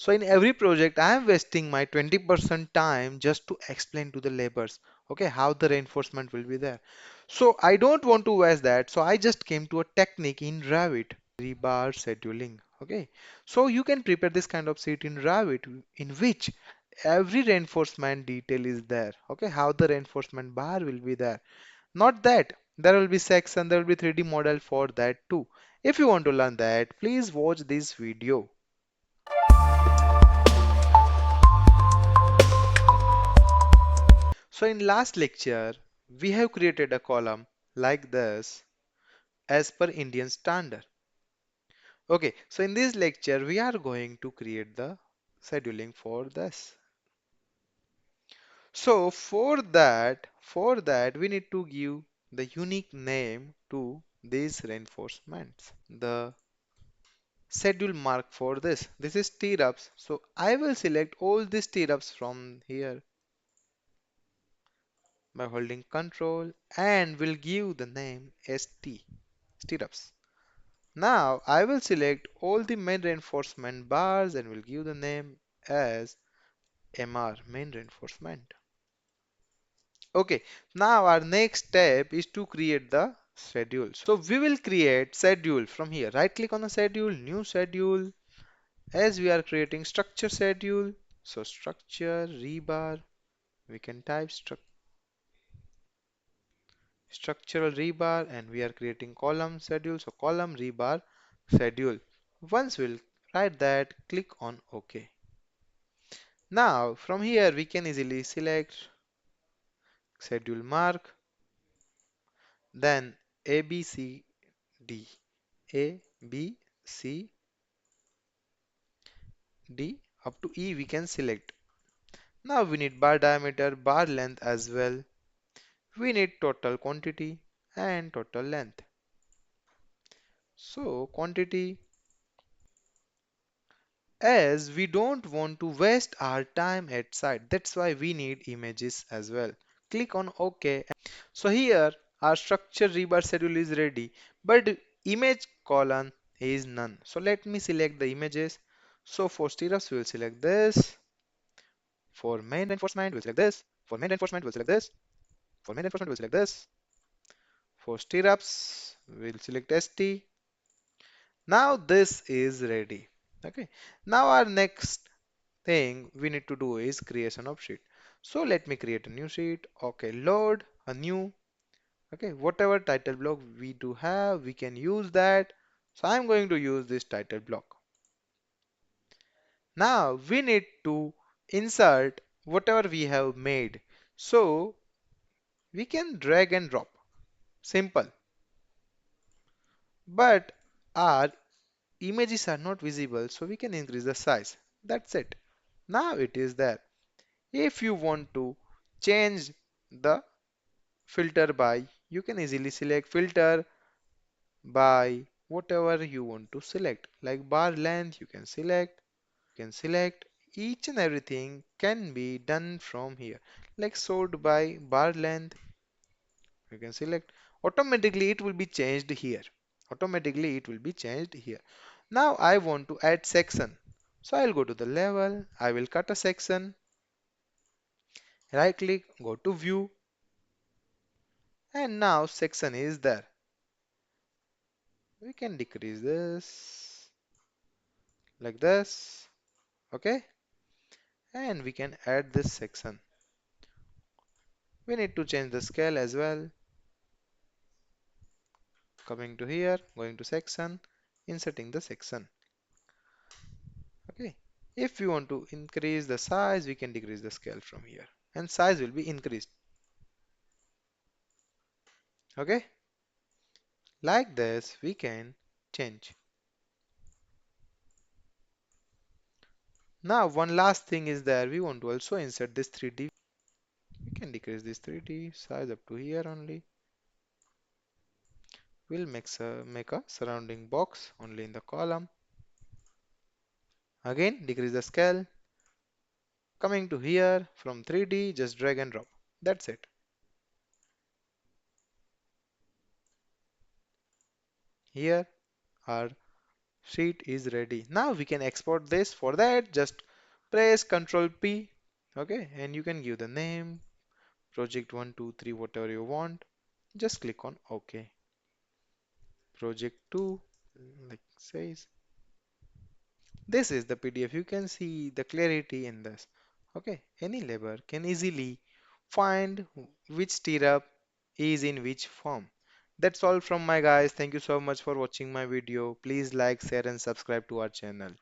So in every project, I am wasting my 20% time just to explain to the laborers, okay, how the reinforcement will be there. So I don't want to waste that. So I just came to a technique in Revit, rebar scheduling. Okay, so you can prepare this kind of sheet in Revit in which every reinforcement detail is there. Okay, how the reinforcement bar will be there. Not that there will be section, there will be 3D model for that too. If you want to learn that, please watch this video. So in last lecture, we have created a column like this as per Indian standard. Okay, so in this lecture, we are going to create the scheduling for this. So for that, we need to give the unique name to these reinforcements. The schedule mark for this. This is stirrups. So I will select all these stirrups from here by holding Control and will give the name ST stirrups. Now I will select all the main reinforcement bars and will give the name as MR main reinforcement. Okay, now our next step is to create the schedule. So we will create schedule from here. Right click on the schedule, new schedule. As we are creating structure schedule, so structure rebar, we can type structural rebar and we are creating column schedule. So column rebar schedule. Once we'll write that, click on OK. Now from here we can easily select schedule mark, then A, B, C, D. A, B, C, D up to E we can select. Now we need bar diameter, bar length as well. We need total quantity and total length. So quantity, as we don't want to waste our time at site, that's why we need images as well. Click on OK. So here our structure rebar schedule is ready, but image column is none. So let me select the images. So for stirrups we'll select this. For main reinforcement we'll select this. For main reinforcement we'll select this. For main reinforcement we'll select this. For stirrups we'll select ST. Now this is ready. Okay. Now our next thing we need to do is creation of sheet. So let me create a new sheet. Okay, load a new. Okay, whatever title block we do have, we can use that. So I'm going to use this title block. Now we need to insert whatever we have made. So we can drag and drop. Simple. But our images are not visible, so we can increase the size. That's it. Now it is there. If you want to change the filter by, you can easily select filter by whatever you want to select. Like bar length, you can select each and everything can be done from here. Like sort by bar length, you can select. Automatically it will be changed here. Automatically it will be changed here. Now I want to add section. So I'll go to the level, I will cut a section, right click, go to view, and now section is there. We can decrease this like this, okay, and we can add this section. We need to change the scale as well. Coming to here, going to section, inserting the section. Okay, if we want to increase the size, we can decrease the scale from here, and size will be increased. Okay, like this we can change. Now one last thing is there, we want to also insert this 3D. We can decrease this 3D size up to here only. We'll make a surrounding box only in the column. Again, decrease the scale. Coming to here, from 3D, just drag and drop. That's it. Here our Sheet is ready. Now we can export this. For that, just press Ctrl P. Okay, and you can give the name, project 1, 2, 3, whatever you want. Just click on OK. Project 2, like says. This is the PDF. You can see the clarity in this. Okay, any labor can easily find which stirrup is in which form. That's all from my guys. Thank you so much for watching my video. Please like, share and subscribe to our channel.